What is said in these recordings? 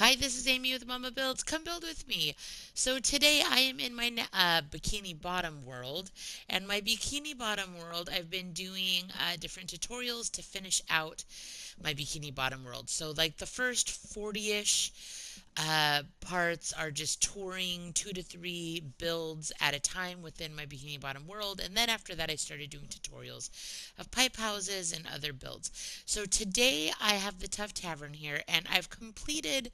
Hi, this is Amy with Momma-Builds. Come build with me. So today I am in my bikini bottom world, and my bikini bottom world, I've been doing different tutorials to finish out my bikini bottom world. So like the first 40-ish parts are just touring 2 to 3 builds at a time within my bikini bottom world, and then after that I started doing tutorials of pipe houses and other builds. So today I have the Tough Tavern here, and I've completed,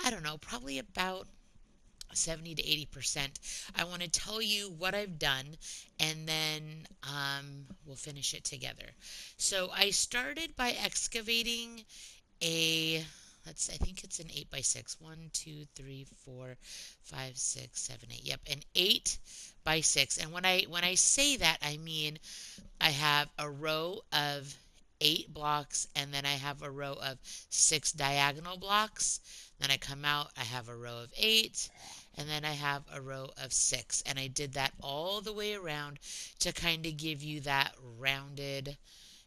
I don't know, probably about 70 to 80%. I want to tell you what I've done, and then we'll finish it together. So I started by excavating a let's I think it's an 8 by 6. 1 2 3 4 5 6 7 8. Yep, an 8 by 6. And when I say that, I mean I have a row of 8 blocks, and then I have a row of 6 diagonal blocks. Then I come out, I have a row of 8, and then I have a row of 6. And I did that all the way around to kind of give you that rounded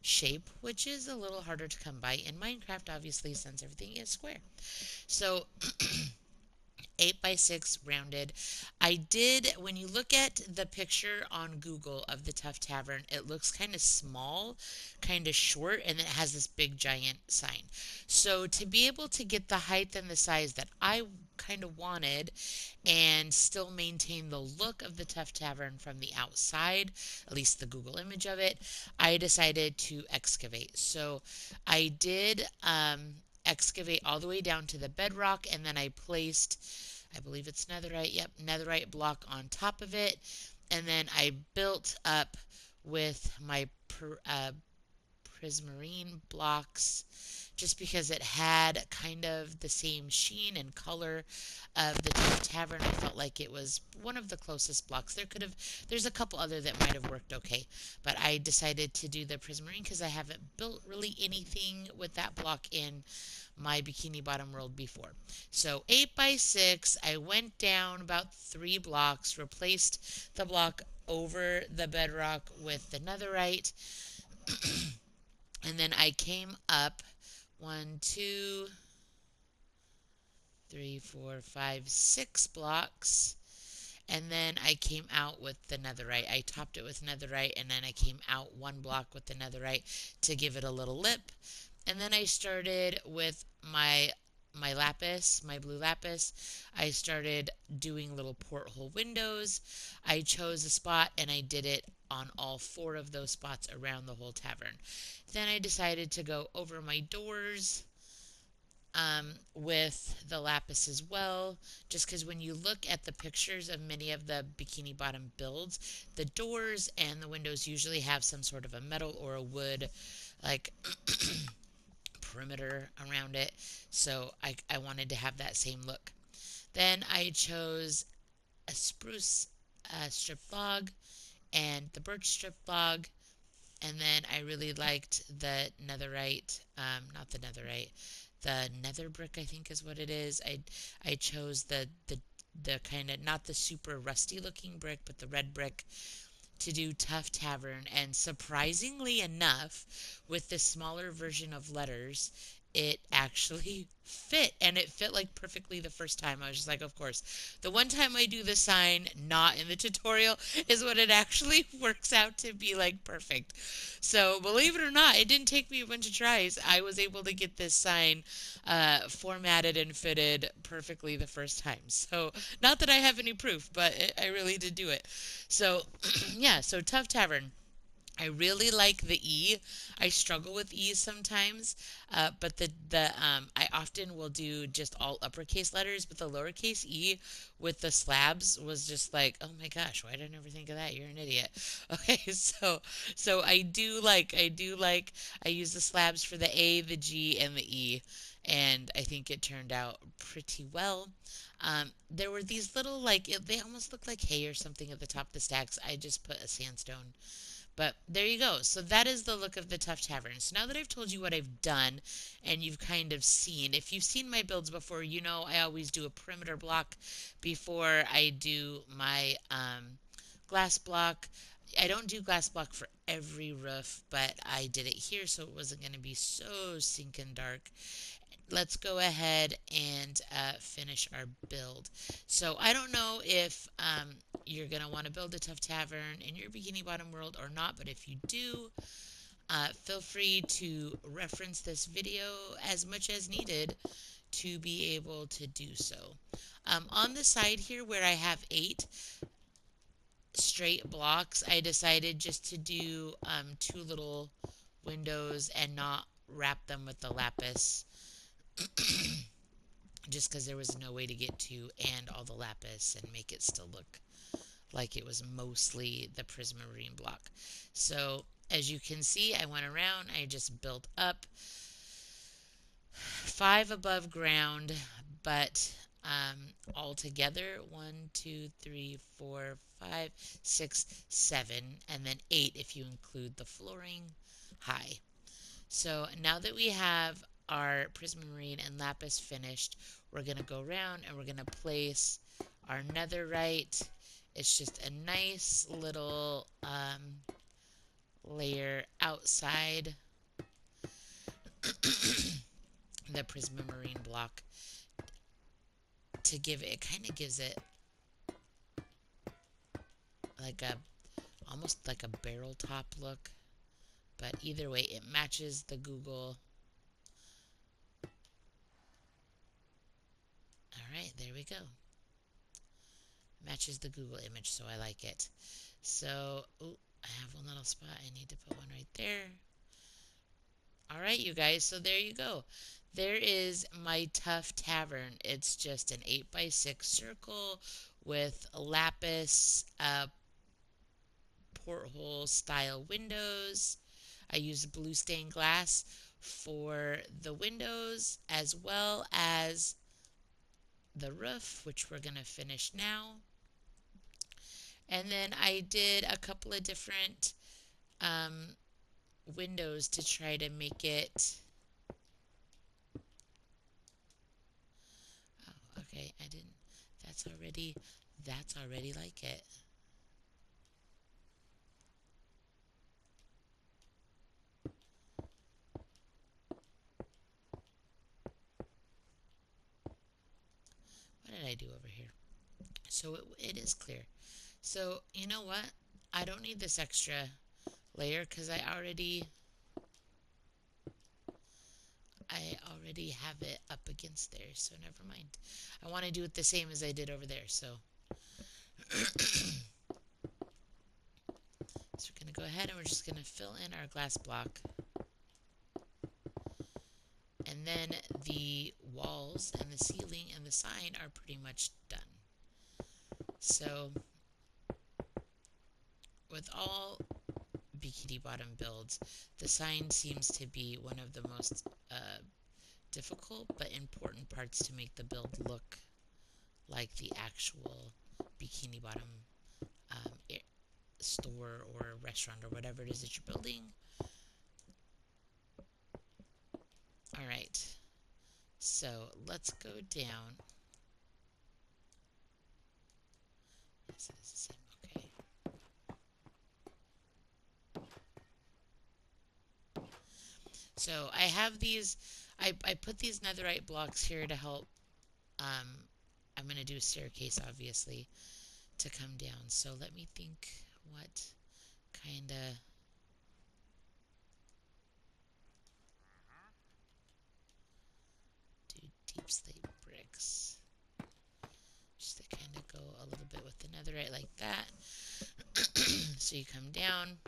shape, which is a little harder to come by in Minecraft, obviously, since everything is square. So 8 by 6 rounded. I did, when you look at the picture on Google of the Tough Tavern, it looks kind of small, kind of short, and it has this big giant sign. So to be able to get the height and the size that I kind of wanted and still maintain the look of the Tough Tavern from the outside, at least the Google image of it, I decided to excavate. So I did excavate all the way down to the bedrock, and then I placed, I believe it's netherite, yep, netherite block on top of it, and then I built up with my prismarine blocks, just because it had kind of the same sheen and color of the Tough Tavern. I felt like it was one of the closest blocks. There's a couple other that might have worked okay, but I decided to do the prismarine because I haven't built really anything with that block in my bikini bottom world before. So 8 by 6, I went down about 3 blocks, replaced the block over the bedrock with the netherite, and then I came up 1 2 3 4 5 6 blocks, and then I came out with the netherite. I topped it with netherite, and then I came out 1 block with the netherite to give it a little lip. And then I started with my lapis, my blue lapis. I started doing little porthole windows. I chose a spot and I did it on all 4 of those spots around the whole tavern. Then I decided to go over my doors with the lapis as well, just because when you look at the pictures of many of the bikini bottom builds, the doors and the windows usually have some sort of a metal or a wood, like perimeter around it. So I wanted to have that same look. Then I chose a spruce strip log and the birch strip log. And then I really liked the netherite, not the netherite, the nether brick, I think is what it is. I chose the kind of, not the super rusty looking brick, but the red brick to do Tough Tavern. And surprisingly enough, with the smaller version of letters, it actually fit, and it fit like perfectly the first time. I was just like, of course. The one time I do the sign not in the tutorial is when it actually works out to be like perfect. So believe it or not, it didn't take me a bunch of tries. I was able to get this sign formatted and fitted perfectly the first time. So not that I have any proof, but I really did do it. So yeah, so Tough Tavern. I really like the E. I struggle with E sometimes, but the I often will do just all uppercase letters, but the lowercase E with the slabs was just like, oh my gosh, why did I never think of that? You're an idiot. Okay, so I do like I use the slabs for the A, the G, and the E, and I think it turned out pretty well. There were these little, they almost look like hay or something at the top of the stacks. I just put a sandstone, but there you go. So that is the look of the Tough Tavern. So now that I've told you what I've done and you've kind of seen, if you've seen my builds before, you know I always do a perimeter block before I do my glass block. I don't do glass block for every roof, but I did it here so it wasn't going to be so stinking dark. let's go ahead and finish our build. So I don't know if you're going to want to build a Tough Tavern in your Bikini Bottom world or not, but if you do, feel free to reference this video as much as needed to be able to do so. On the side here where I have 8 straight blocks, I decided just to do 2 little windows and not wrap them with the lapis just because there was no way to get to and all the lapis and make it still look like it was mostly the prismarine block. So as you can see, I went around, I just built up 5 above ground, but all together 1, 2, 3, 4, 5, 6, 7, and then 8 if you include the flooring high. So now that we have our prismarine and lapis finished, we're going to go around and we're going to place our netherite. It's just a nice little layer outside the prismarine block to give it, kind of gives it like a, almost like a barrel top look. But either way, it matches the Google. Alright, there we go. Matches the Google image, so I like it. So, ooh, I have one little spot. I need to put one right there. Alright, you guys, so there you go. There is my Tough Tavern. It's just an 8x6 circle with lapis porthole style windows. I used blue stained glass for the windows as well as the roof, which we're going to finish now. And then I did a couple of different windows to try to make it. Oh, okay, I didn't. That's already like it. What did I do over here? So it is clear. So you know what? I don't need this extra layer because I already have it up against there, so never mind. I want to do it the same as I did over there, so. So we're going to go ahead and we're just going to fill in our glass block. And then the walls and the ceiling and the sign are pretty much done. So with all Bikini Bottom builds, the sign seems to be one of the most difficult but important parts to make the build look like the actual Bikini Bottom store or restaurant or whatever it is that you're building. Alright, so let's go down. Yes, it is the same. Okay. So I have these, I put these netherite blocks here to help. I'm going to do a staircase, obviously, to come down. So let me think what kind of. Do deep slate bricks. Just to kind of go a little bit with the netherite like that. So you come down,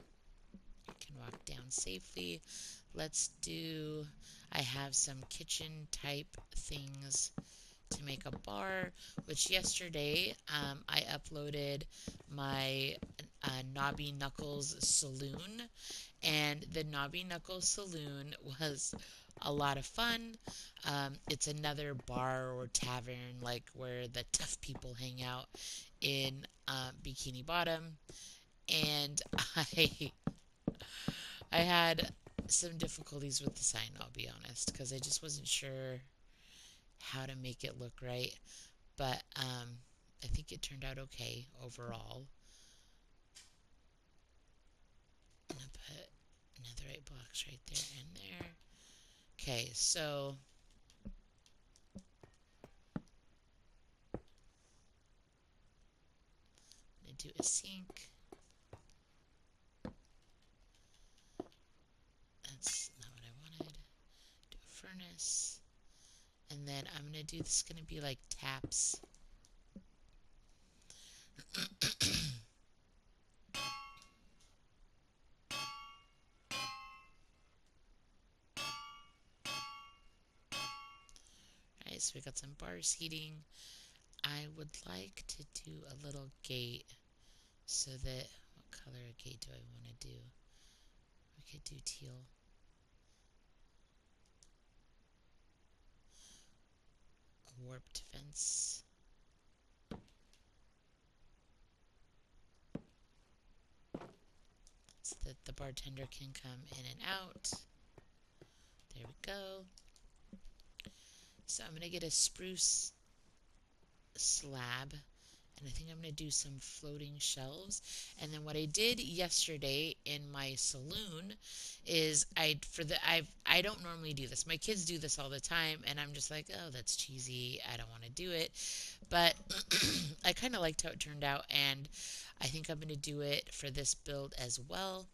you can walk down safely. Let's do, I have some kitchen type things to make a bar, which yesterday I uploaded my Knobby Knuckles Saloon, and the Knobby Knuckles Saloon was a lot of fun. It's another bar or tavern like where the tough people hang out in Bikini Bottom, and I had some difficulties with the sign, I'll be honest, because I just wasn't sure how to make it look right, but I think it turned out okay overall. I'm gonna put netherite blocks right there and there. Okay, so do a sink. That's not what I wanted. Do a furnace. And then I'm going to do, this is going to be like taps. Alright, so we got some bar seating. I would like to do a little gate so that, what color gate do I want to do? We could do teal. A warped fence. So that the bartender can come in and out. There we go. So I'm going to get a spruce slab, and I think I'm going to do some floating shelves. And then what I did yesterday in my saloon is I don't normally do this. My kids do this all the time, and I'm just like, oh, that's cheesy. I don't want to do it. But I kind of liked how it turned out, and I think I'm going to do it for this build as well.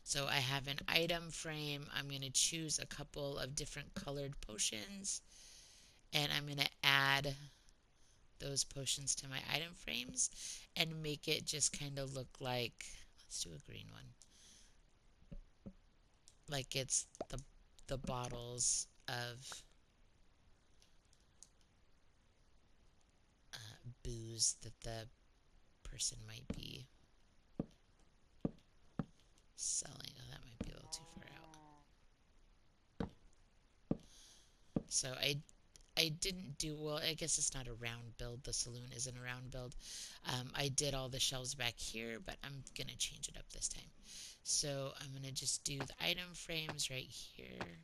So I have an item frame. I'm going to choose a couple of different colored potions, and I'm going to add those potions to my item frames and make it just kind of look like, let's do a green one, like it's the bottles of booze that the person might be selling. Oh, that might be a little too far out. So I didn't do, well, I guess it's not a round build. The saloon isn't a round build. I did all the shelves back here, but I'm going to change it up this time. So I'm going to just do the item frames right here.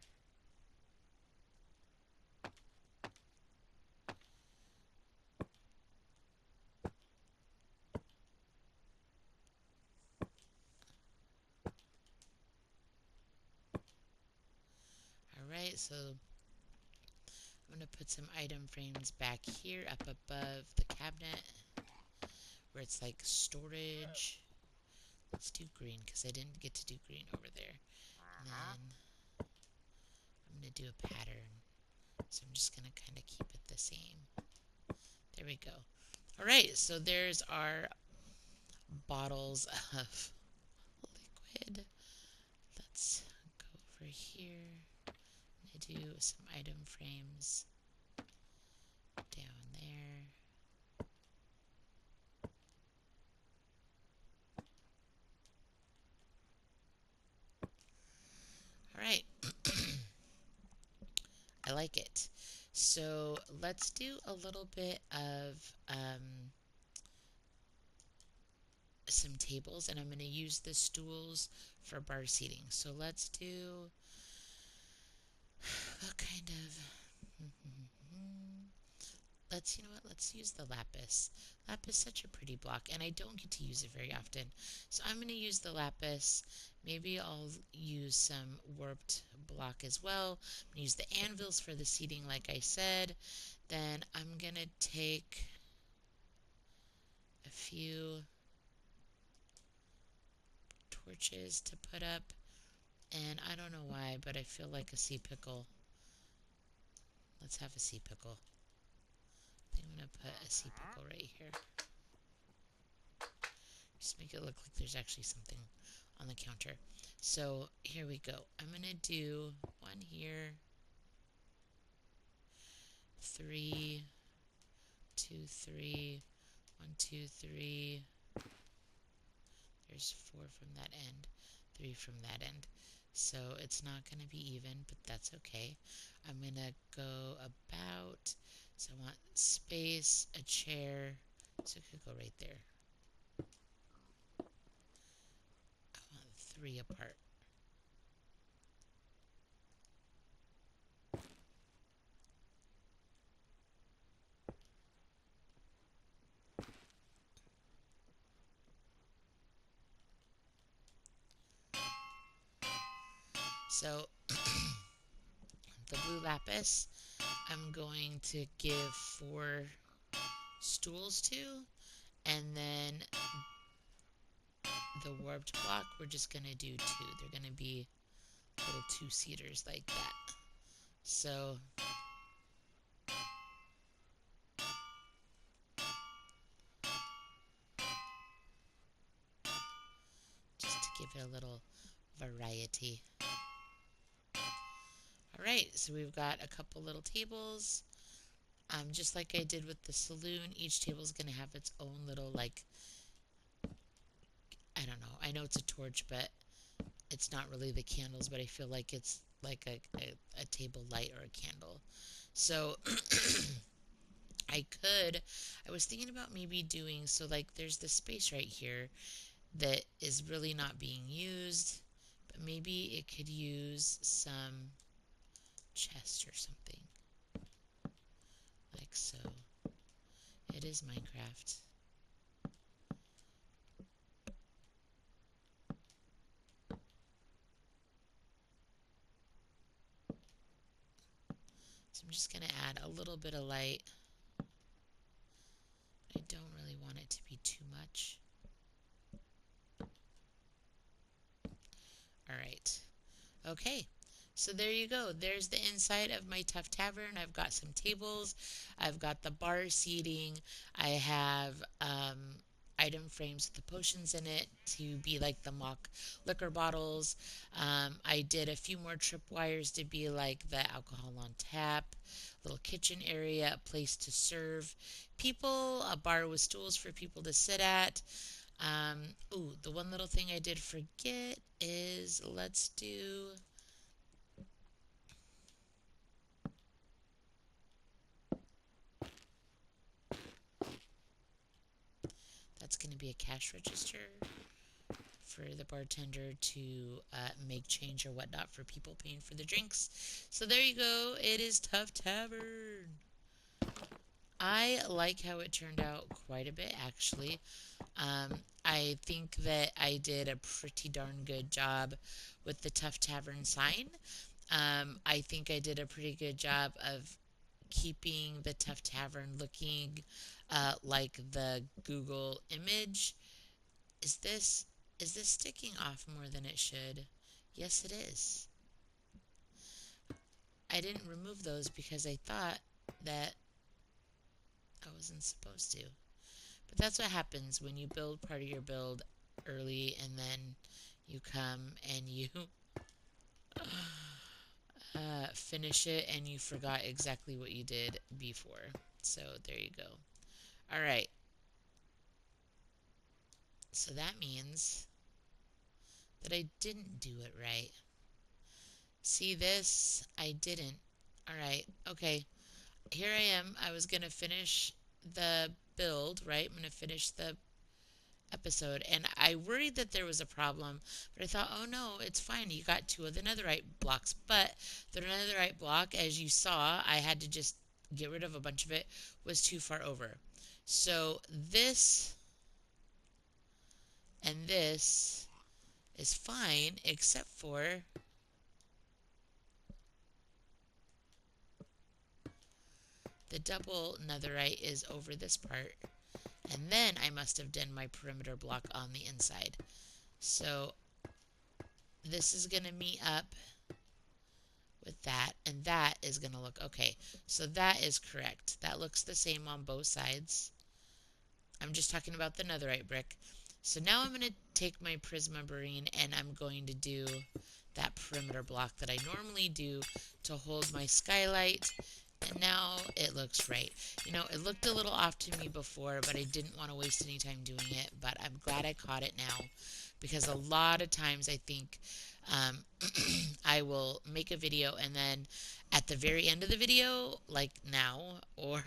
Alright, so I'm going to put some item frames back here up above the cabinet where it's like storage. Let's do green because I didn't get to do green over there. And then I'm going to do a pattern. So I'm just going to kind of keep it the same. There we go. Alright, so there's our bottles of liquid. Let's go over here. I'm going to do some item frames down there. Alright. I like it. So let's do a little bit of some tables, and I'm going to use the stools for bar seating. So let's do, what kind of, you know what, let's use the lapis. Lapis is such a pretty block, and I don't get to use it very often. So I'm going to use the lapis. Maybe I'll use some warped block as well. I'm going to use the anvils for the seating, like I said. Then I'm going to take a few torches to put up. And I don't know why, but I feel like a sea pickle. Let's have a sea pickle. I think I'm going to put a sea pickle right here. Just make it look like there's actually something on the counter. So here we go. I'm going to do one here. 3, 2, 3. 1, 2, 3. There's 4 from that end. 3 from that end. So it's not going to be even, but that's okay. I'm going to go about, so I want space, a chair, so it could go right there. I want 3 apart. So the blue lapis, I'm going to give 4 stools to, And then the warped block, we're just going to do two. They're going to be little two-seaters like that. So just to give it a little variety. Alright, so we've got a couple little tables. Just like I did with the saloon, each table is going to have its own little, like, I don't know. I know it's a torch, but it's not really the candles, but I feel like it's like a table light or a candle. So I was thinking about maybe doing, so like there's this space right here that is really not being used, but maybe it could use some chest or something, like so. It is Minecraft. So I'm just going to add a little bit of light. I don't really want it to be too much. Alright. Okay. So there you go. There's the inside of my Tough Tavern. I've got some tables. I've got the bar seating. I have item frames with the potions in it to be like the mock liquor bottles. I did a few more tripwires to be like the alcohol on tap, little kitchen area, a place to serve people, a bar with stools for people to sit at. Ooh, the one little thing I did forget is let's do. That's going to be a cash register for the bartender to make change or whatnot for people paying for the drinks. So there you go. It is Tough Tavern. I like how it turned out quite a bit, actually. I think that I did a pretty darn good job with the Tough Tavern sign. I think I did a pretty good job of keeping the Tough Tavern looking like the Google image. Is this is this sticking off more than it should? Yes, it is. I didn't remove those because I thought that I wasn't supposed to. But that's what happens when you build part of your build early and then you come and you finish it and you forgot exactly what you did before. So there you go. Alright, so that means that I didn't do it right. See this? I didn't. Alright, okay. Here I am. I was going to finish the build, right? I'm going to finish the episode. And I worried that there was a problem, but I thought, oh no, it's fine. You got two of the netherite blocks. But the netherite block, as you saw, I had to just get rid of a bunch of it, was too far over. So this and this is fine, except for the double netherite is over this part. And then I must have done my perimeter block on the inside. So this is going to meet up with that, and that is going to look okay. So that is correct. That looks the same on both sides. I'm just talking about the netherite brick. So now I'm going to take my prismarine and I'm going to do that perimeter block that I normally do to hold my skylight. And now it looks right. You know, it looked a little off to me before, but I didn't want to waste any time doing it. But I'm glad I caught it now because a lot of times I think um, I will make a video and then at the very end of the video, like now, or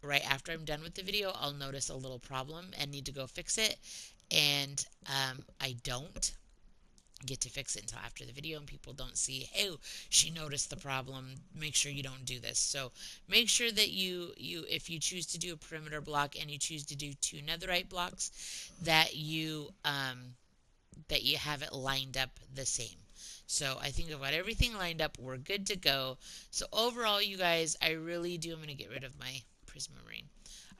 right after I'm done with the video, I'll notice a little problem and need to go fix it. And I don't get to fix it until after the video and people don't see, hey, she noticed the problem, make sure you don't do this. So make sure that you if you choose to do a perimeter block and you choose to do two netherite blocks, that you have it lined up the same. So I think I've got everything lined up. We're good to go. So overall, you guys, I really do. I'm going to get rid of my prismarine.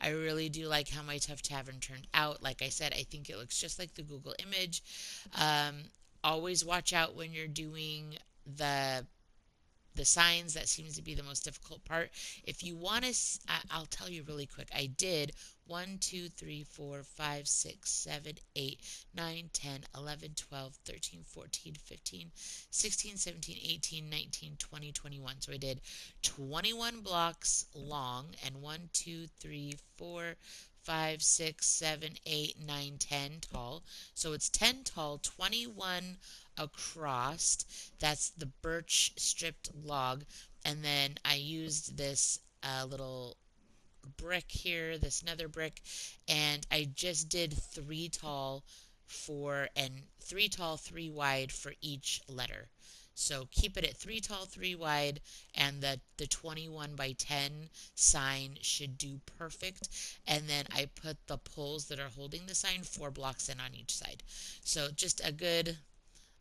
I really do like how my Tough Tavern turned out. Like I said, I think it looks just like the Google image. Um, Always watch out when you're doing the the signs. That seems to be the most difficult part. If you want to, I'll tell you really quick. I did 1, 2, 3, 4, 5, 6, 7, 8, 9, 10, 11, 12, 13, 14, 15, 16, 17, 18, 19, 20, 21. So I did 21 blocks long and 1, 2, 3, 4, 5, 6, 7, 8, 9, 10 tall. So it's 10 tall, 21 across. That's the birch stripped log. And then I used this little brick here, this nether brick, and I just did 3 tall and 3 tall, 3 wide for each letter. So keep it at 3 tall, 3 wide, and the 21 by 10 sign should do perfect. And then I put the poles that are holding the sign 4 blocks in on each side. So just a good,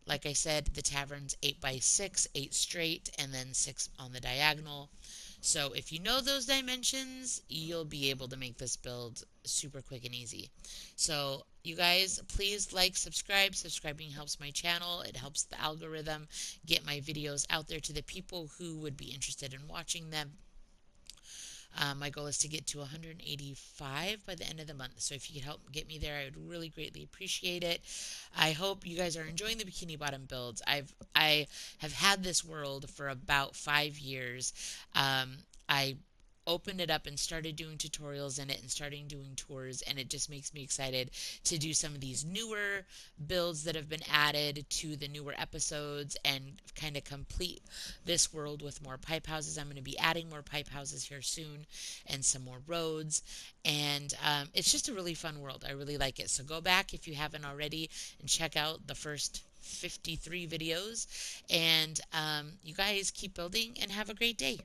like I said, the tavern's 8 by 6, 8 straight, and then 6 on the diagonal. So if you know those dimensions, you'll be able to make this build super quick and easy. So you guys, please like, subscribe. Subscribing helps my channel. It helps the algorithm get my videos out there to the people who would be interested in watching them. My goal is to get to 185 by the end of the month. So if you could help get me there, I would really greatly appreciate it. I hope you guys are enjoying the Bikini Bottom builds. I have had this world for about 5 years. I opened it up and started doing tutorials in it and starting doing tours, and it just makes me excited to do some of these newer builds that have been added to the newer episodes and kind of complete this world with more pipe houses. I'm going to be adding more pipe houses here soon and some more roads, and it's just a really fun world. I really like it. So go back if you haven't already and check out the first 53 videos, and you guys keep building and have a great day.